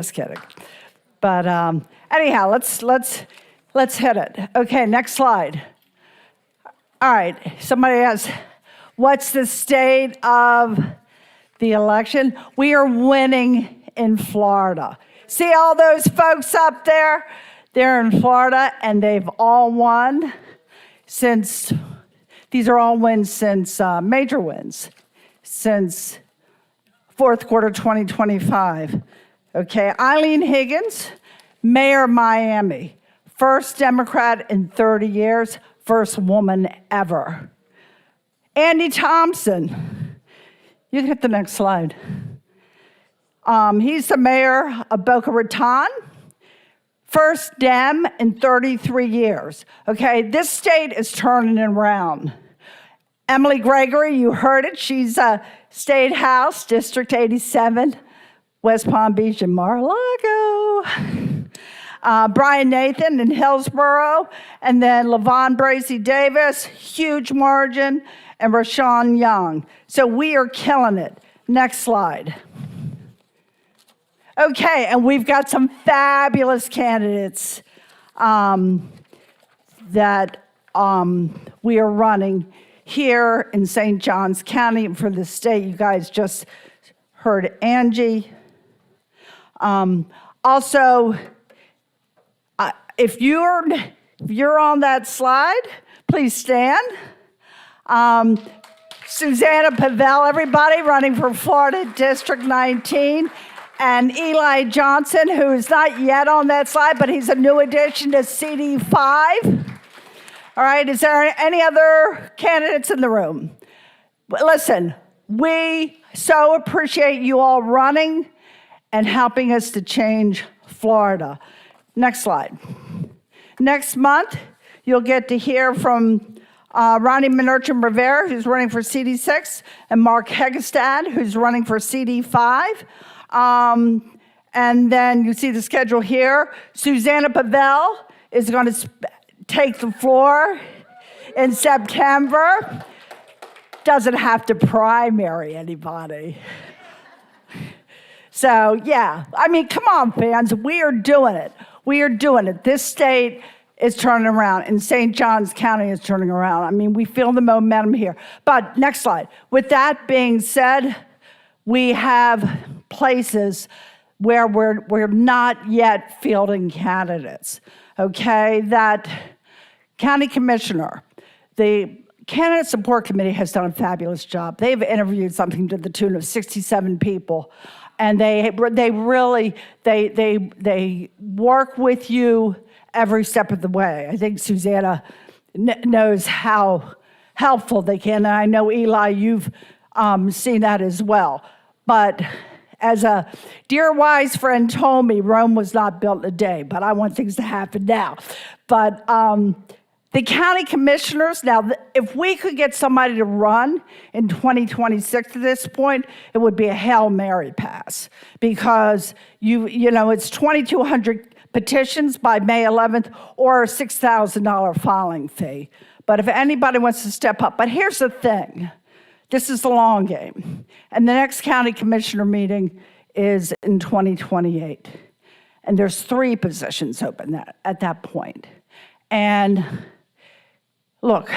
Just kidding. But anyhow, let's hit it. Okay, next slide. All right, somebody asks, what's the state of the election? We are winning in Florida. See all those folks up there? They're in Florida, and they've all won since, these are all wins since, major wins, since fourth quarter 2025. Okay, Eileen Higgins, Mayor of Miami, first Democrat in 30 years, first woman ever. Andy Thompson, you can hit the next slide. He's the mayor of Boca Raton, first Dem in 33 years. Okay, this state is turning around. Emily Gregory, you heard it, she's a State House, District 87, West Palm Beach and Mar-a-Lago. Brian Nathan in Hillsborough, and then LaVon Bracy Davis, huge margin, and Rashawn Young. So we are killing it. Next slide. Okay, and we've got some fabulous candidates that we are running here in St. Johns County and for the state. You guys just heard Angie. Also, if you're on that slide, please stand. Susanna Pavel, everybody, running for Florida District 19. And Eli Johnson, who is not yet on that slide, but he's a new addition to CD5. All right, is there any other candidates in the room? Listen, we so appreciate you all running and helping us to change Florida. Next slide. Next month, you'll get to hear from Ronnie Menuchin Rivera, who's running for CD6, and Mark Hegestad, who's running for CD5. And then you see the schedule here. Susanna Pavel is going to take the floor in September. Doesn't have to primary anybody. So, yeah, I mean, come on, fans. We are doing it. We are doing it. This state is turning around, and St. Johns County is turning around. I mean, we feel the momentum here. But next slide. With that being said, we have places where we're not yet fielding candidates, okay? That county commissioner, the Candidate Support Committee has done a fabulous job. They've interviewed something to the tune of 67 people. And they really work with you every step of the way. I think Susanna knows how helpful they can. And I know, Eli, you've seen that as well. But as a dear wise friend told me, Rome was not built in a day, but I want things to happen now. But the county commissioners, now, if we could get somebody to run in 2026 at this point, it would be a Hail Mary pass, because you know it's 2,200 petitions by May 11th or a $6,000 filing fee. But if anybody wants to step up, but here's the thing, this is the long game. And the next county commissioner meeting is in 2028. And there's 3 positions open at that point. And look,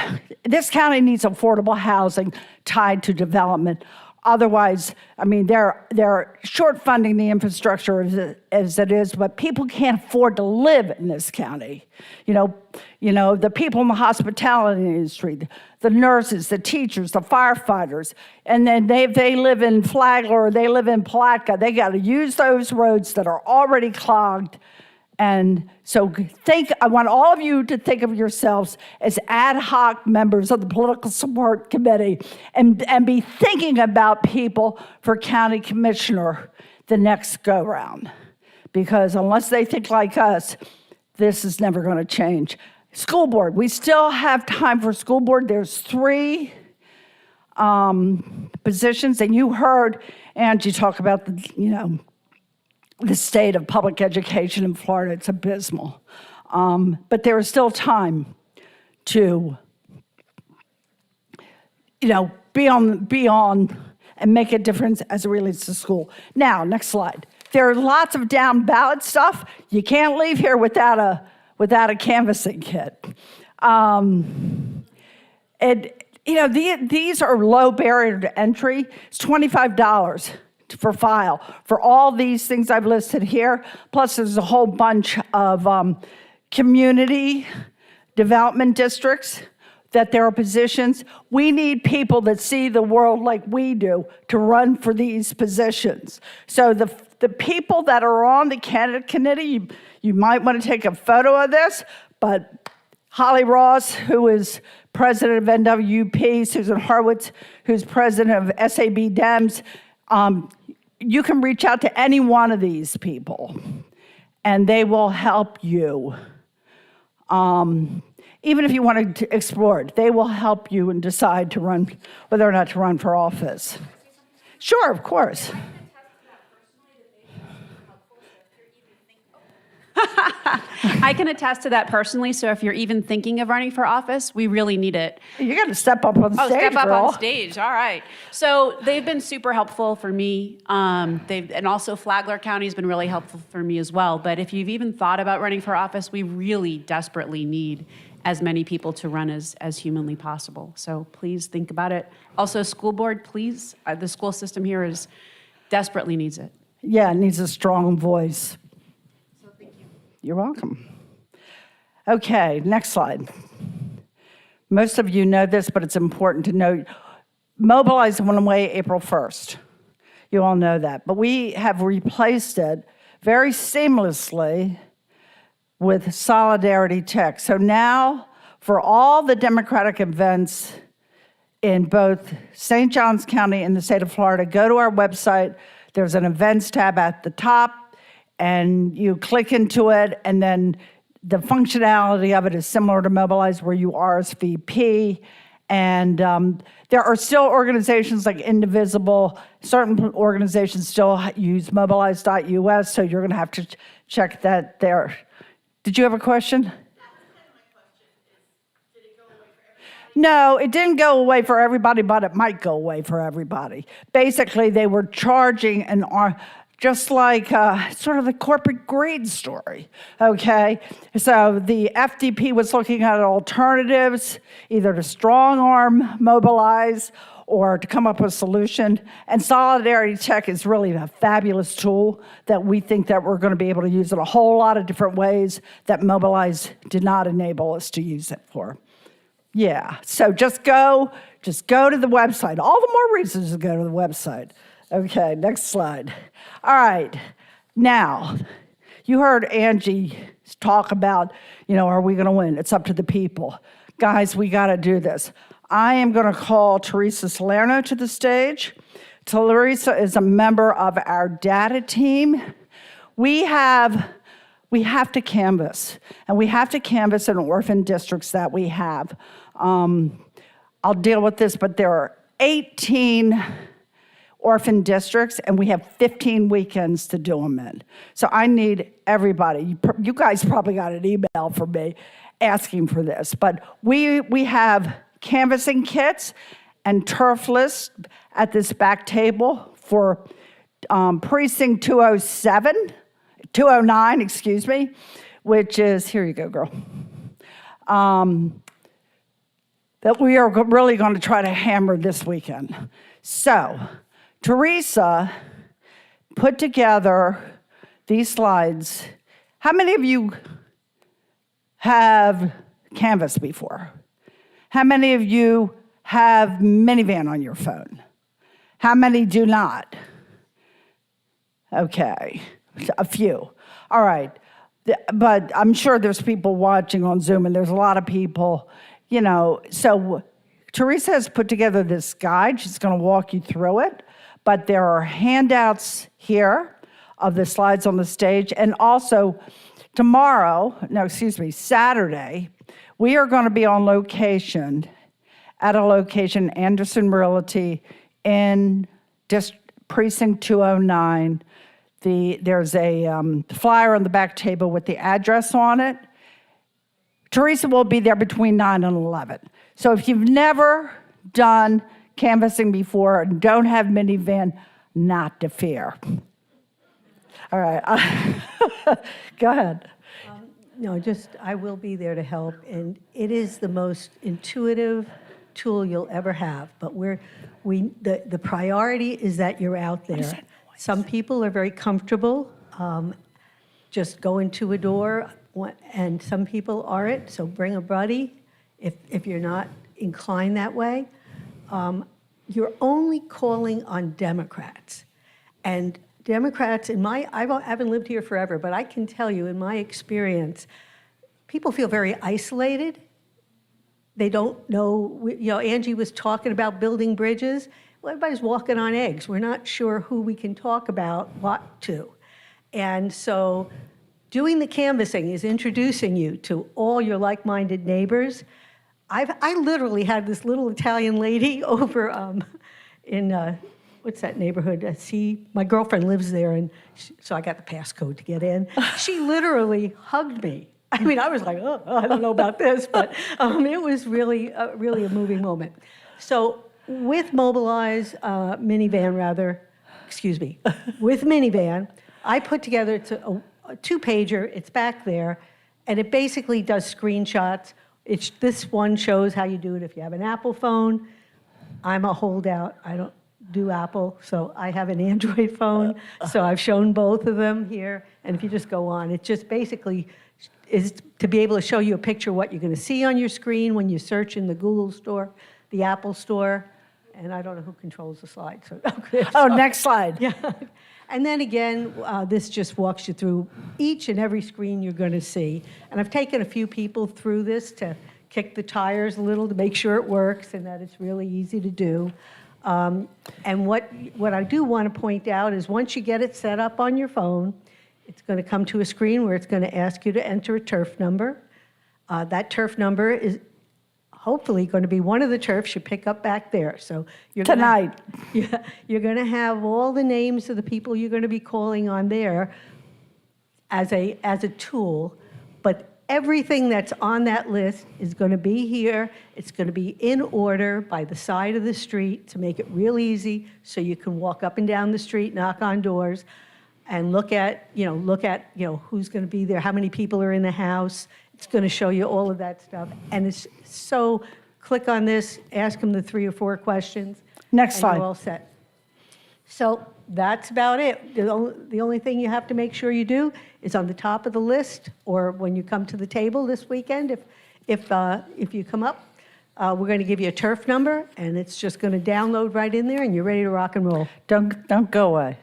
this county needs affordable housing tied to development. Otherwise, I mean, they're short funding the infrastructure as it is, but people can't afford to live in this county. You know, the people in the hospitality industry, the nurses, the teachers, the firefighters, and then they live in Flagler, or they live in Palatka. They got to use those roads that are already clogged. And so I want all of you to think of yourselves as ad hoc members of the Political Support Committee and be thinking about people for county commissioner the next go-round. Because unless they think like us, this is never going to change. School board, we still have time for school board. There's 3 positions, and you heard Angie talk about the state of public education in Florida. It's abysmal. But there is still time to, be on and make a difference as it relates to school. Now, next slide. There's lots of down ballot stuff. You can't leave here without a canvassing kit. These are low barrier to entry. It's $25 for file for all these things I've listed here. Plus, there's a whole bunch of community development districts that there are positions. We need people that see the world like we do to run for these positions. So the people that are on the candidate committee, you might want to take a photo of this, but Holly Ross, who is president of NWP, Susan Horwitz, who's president of SAB Dems, you can reach out to any one of these people, and they will help you. Even if you want to explore it, they will help you and decide to run, whether or not to run for office. Sure, of course. I can attest to that personally. So if you're even thinking of running for office, we really need it. You got to step up on stage, step up girl. on stage. All right. So they've been super helpful for me. And also Flagler County has been really helpful for me as well. But if you've even thought about running for office, we really desperately need as many people to run as humanly possible. So please think about it. Also, school board, please. The school system here desperately needs it. Yeah, it needs a strong voice. So thank you. You're welcome. Okay, next slide. Most of you know this, but it's important to know. Mobilize went away April 1st. You all know that. But we have replaced it very seamlessly with Solidarity Tech. So now, for all the Democratic events in both St. Johns County and the state of Florida, go to our website. There's an events tab at the top, and you click into it, and then the functionality of it is similar to Mobilize, where you RSVP. And there are still organizations like Indivisible. Certain organizations still use mobilize.us, so you're going to have to check that there. Did you have a question? That's kind of my question. Did it go away for everybody? No, it didn't go away for everybody, but it might go away for everybody. Basically, they were charging just like sort of the corporate greed story, okay? So the FDP was looking at alternatives, either to strong-arm Mobilize or to come up with a solution. And Solidarity Tech is really a fabulous tool that we think that we're going to be able to use in a whole lot of different ways that Mobilize did not enable us to use it for. Yeah, so just go to the website. All the more reasons to go to the website. Okay, next slide. All right, now, you heard Angie talk about, are we going to win? It's up to the people. Guys, we got to do this. I am going to call Teresa Salerno to the stage. Teresa is a member of our data team. We have to canvass, and we have to canvass in orphan districts that we have. I'll deal with this, but there are 18 orphan districts, and we have 15 weekends to do them in. So I need everybody. You guys probably got an email from me asking for this, but we have canvassing kits and turf lists at this back table for precinct 209, excuse me, which is, here you go, girl. That we are really going to try to hammer this weekend. So, Teresa put together these slides. How many of you have canvassed before? How many of you have Minivan on your phone? How many do not? Okay, a few. All right, but I'm sure there's people watching on Zoom, and there's a lot of people, So Teresa has put together this guide. She's going to walk you through it, but there are handouts here of the slides on the stage, and also Saturday, we are going to be on location at a location, Anderson Realty, in precinct 209. There's a flyer on the back table with the address on it. Teresa will be there between 9 and 11. So if you've never done canvassing before and don't have minivan, not to fear. All right. Go ahead. No, just, I will be there to help, and it is the most intuitive tool you'll ever have. But the priority is that you're out there. Some people are very comfortable just going to a door, and some people aren't, so bring a buddy if you're not inclined that way. You're only calling on Democrats. And Democrats, I haven't lived here forever, but I can tell you, in my experience, people feel very isolated. They don't know, Angie was talking about building bridges. Well, everybody's walking on eggs. We're not sure who we can talk about what to. And so doing the canvassing is introducing you to all your like-minded neighbors. I literally had this little Italian lady over in, what's that neighborhood? My girlfriend lives there, and so I got the passcode to get in. She literally hugged me. I mean, I was like, oh, I don't know about this, but it was really a moving moment. So with Mobilize minivan, with minivan, I put together a two-pager. It's back there, and it basically does screenshots. This one shows how you do it if you have an Apple phone. I'm a holdout. I don't do Apple, so I have an Android phone. So I've shown both of them here. And if you just go on, it just basically is to be able to show you a picture of what you're going to see on your screen when you search in the Google store, the Apple store. And I don't know who controls the slide. So, Oh, next slide. yeah. And then again, this just walks you through each and every screen you're going to see. And I've taken a few people through this to kick the tires a little to make sure it works and that it's really easy to do. And what I do want to point out is once you get it set up on your phone, it's going to come to a screen where it's going to ask you to enter a turf number. That turf number is hopefully going to be one of the turfs you pick up back there. So you're Tonight. you're going to have all the names of the people you're going to be calling on there as a tool, but everything that's on that list is going to be here. It's going to be in order by the side of the street to make it real easy so you can walk up and down the street, knock on doors, and look at who's going to be there, how many people are in the house. It's going to show you all of that stuff. And it's so, click on this, ask them the 3 or 4 questions. Next and slide. you're all set. So that's about it. The only thing you have to make sure you do is on the top of the list, or when you come to the table this weekend, if you come up, we're going to give you a turf number, and it's just going to download right in there, and you're ready to rock and roll. Don't go away.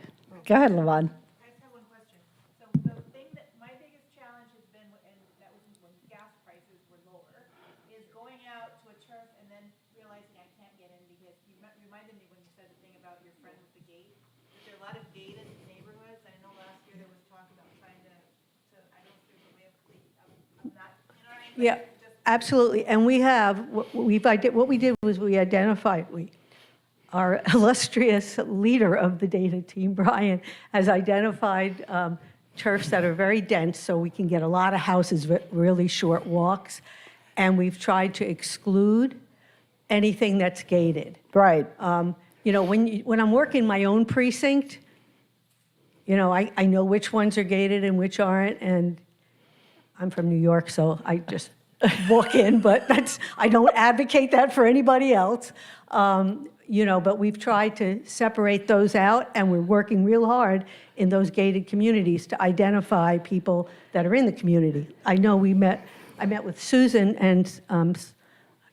Go ahead, Levon. I just have one question. So the thing that my biggest challenge has been, and that was when gas prices were lower, is going out to a turf and then realizing I can't get in because you reminded me when you said the thing about your friend with the gate. Is there a lot of gated neighborhoods? I know last year there was talk about trying to I don't know if there's a way of, I'm not, you know what I mean? Yeah, absolutely. And we have, what we did was we identified, our illustrious leader of the data team, Brian, has identified turfs that are very dense so we can get a lot of houses with really short walks. And we've tried to exclude anything that's gated. Right. When I'm working my own precinct, I know which ones are gated and which aren't. And I'm from New York, so I just walk in, but I don't advocate that for anybody else. But we've tried to separate those out, and we're working real hard in those gated communities to identify people that are in the community. I know I met with Susan, and I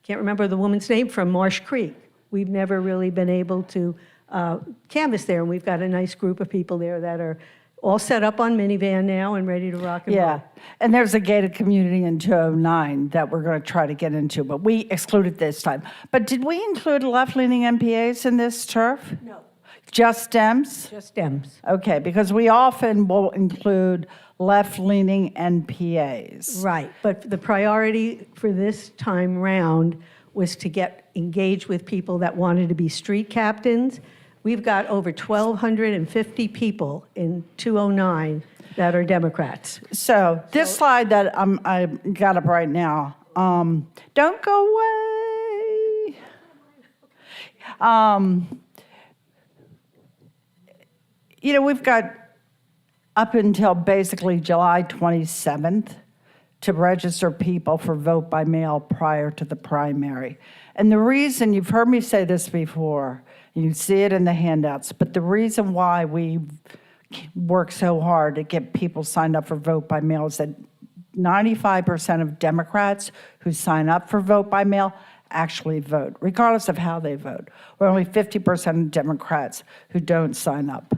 can't remember the woman's name, from Marsh Creek. We've never really been able to canvass there, and we've got a nice group of people there that are all set up on minivan now and ready to rock and roll. Yeah, and there's a gated community in 209 that we're going to try to get into, but we excluded this time. But did we include left-leaning MPAs in this turf? No, Just Dems? just Dems. Okay, because we often will include left-leaning NPAs. Right, but the priority for this time round was to get engaged with people that wanted to be street captains. We've got over 1,250 people in 209 that are Democrats. So this slide that I got up right now, don't go away. We've got up until basically July 27th to register people for vote by mail prior to the primary. And the reason, you've heard me say this before, and you see it in the handouts, but the reason why we work so hard to get people signed up for vote by mail is that 95% of Democrats who sign up for vote by mail actually vote, regardless of how they vote. Or only 50% of Democrats who don't sign up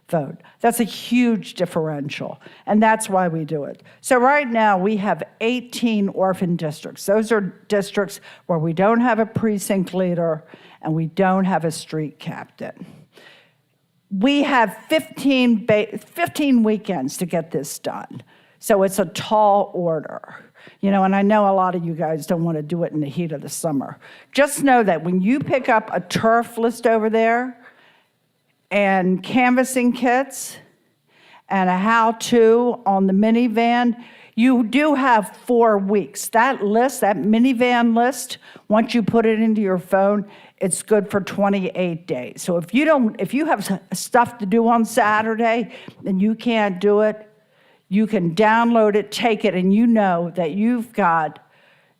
vote. That's a huge differential, and that's why we do it. So right now, we have 18 orphan districts. Those are districts where we don't have a precinct leader and we don't have a street captain. We have 15 weekends to get this done. So it's a tall order. And I know a lot of you guys don't want to do it in the heat of the summer. Just know that when you pick up a turf list over there and canvassing kits and a how-to on the minivan, you do have 4 weeks. That list, that minivan list, once you put it into your phone, it's good for 28 days. So if you have stuff to do on Saturday and you can't do it, you can download it, take it, and you know that you've got,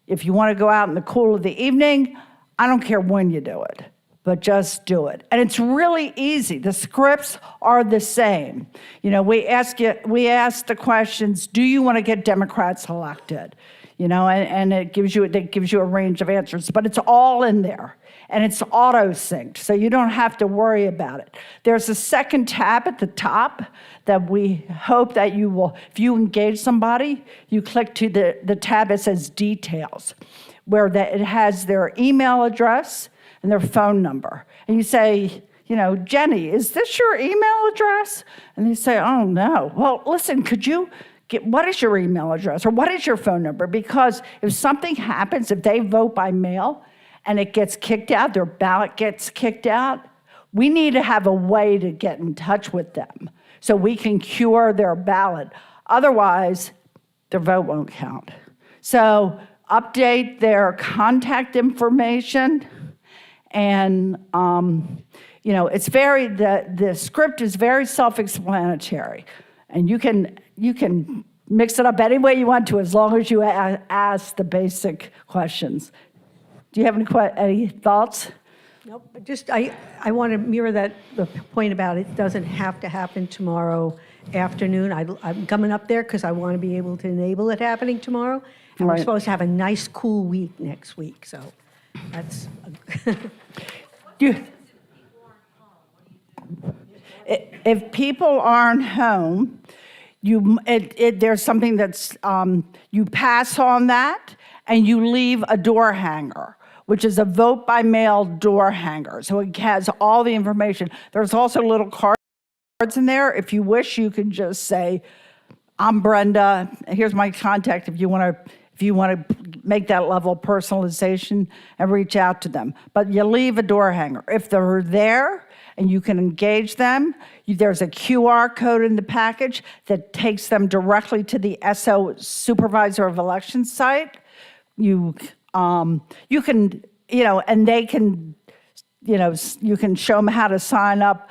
if you want to go out in the cool of the evening, I don't care when you do it, but just do it. And it's really easy. The scripts are the same. We ask the questions, do you want to get Democrats elected? And it gives you a range of answers, but it's all in there. And it's auto-synced, so you don't have to worry about it. There's a second tab at the top that we hope that you will, if you engage somebody, you click to the tab that says Details, where it has their email address and their phone number. And you say, Jenny, is this your email address? And they say, oh, no. Well, listen, could you what is your email address or what is your phone number? Because if something happens, if they vote by mail, and it gets kicked out, their ballot gets kicked out, we need to have a way to get in touch with them so we can cure their ballot. Otherwise, their vote won't count. So update their contact information, and it's the script is very self-explanatory, and you can mix it up any way you want to as long as you ask the basic questions. Do you have any thoughts? Nope, just I want to mirror the point about it doesn't have to happen tomorrow afternoon. I'm coming up there because I want to be able to enable it happening tomorrow. And we're Right. supposed to have a nice, cool week next week, so that's... If people aren't home, there's something that's, you pass on that and you leave a door hanger, which is a vote by mail door hanger. So it has all the information. There's also little cards in there. If you wish, you can just say, I'm Brenda, here's my contact if you want to make that level of personalization and reach out to them. But you leave a door hanger. If they're there and you can engage them, there's a QR code in the package that takes them directly to the SO Supervisor of Elections site. You can, and they can, you can show them how to sign up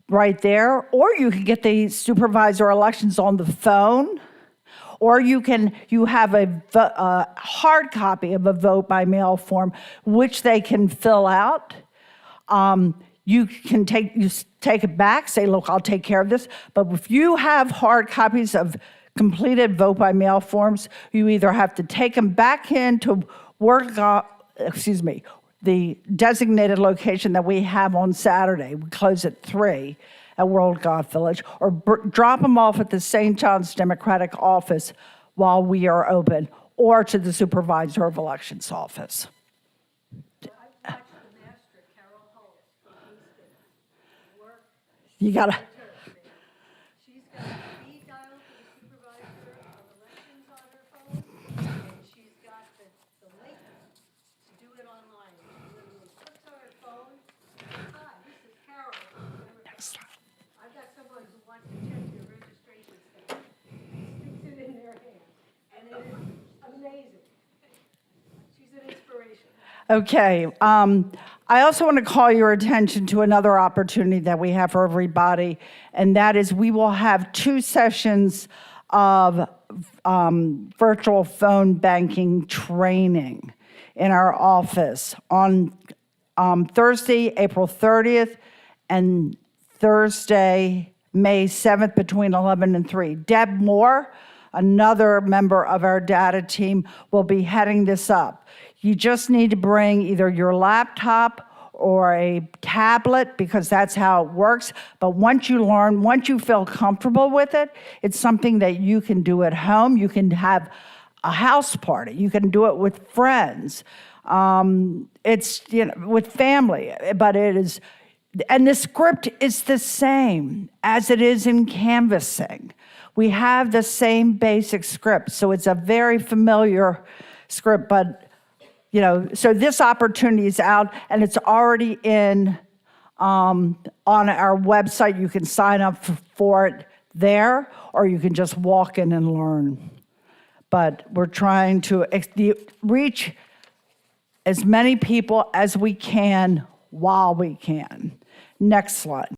right there, or you can get the Supervisor of Elections on the phone, or you have a hard copy of a vote by mail form, which they can fill out. You can take it back, say, look, I'll take care of this. But if you have hard copies of completed vote by mail forms, you either have to take them back into the designated location that we have on Saturday. We close at 3 at World Golf Village, or drop them off at the St. John's Democratic office while we are open, or to the Supervisor of Elections office. You gotta. She's got speed dial for the Supervisor of Elections on her phone, and she's got the link to do it online. She literally clicks on her phone, hi, this is Carol. I've got someone who wants to check your registration status. Sticks it in their hand, and it is amazing. She's an inspiration. Okay, I also want to call your attention to another opportunity that we have for everybody, and that is we will have 2 sessions of virtual phone banking training in our office on Thursday, April 30th, and Thursday, May 7th, between 11 and 3. Deb Moore, another member of our data team, will be heading this up. You just need to bring either your laptop or a tablet, because that's how it works. But once you learn, once you feel comfortable with it, it's something that you can do at home. You can have a house party. You can do it with friends. It's, with family, but it is, and the script is the same as it is in canvassing. We have the same basic script, so it's a very familiar script, but so this opportunity is out, and it's already in on our website. You can sign up for it there, or you can just walk in and learn. But we're trying to reach as many people as we can while we can. Next slide.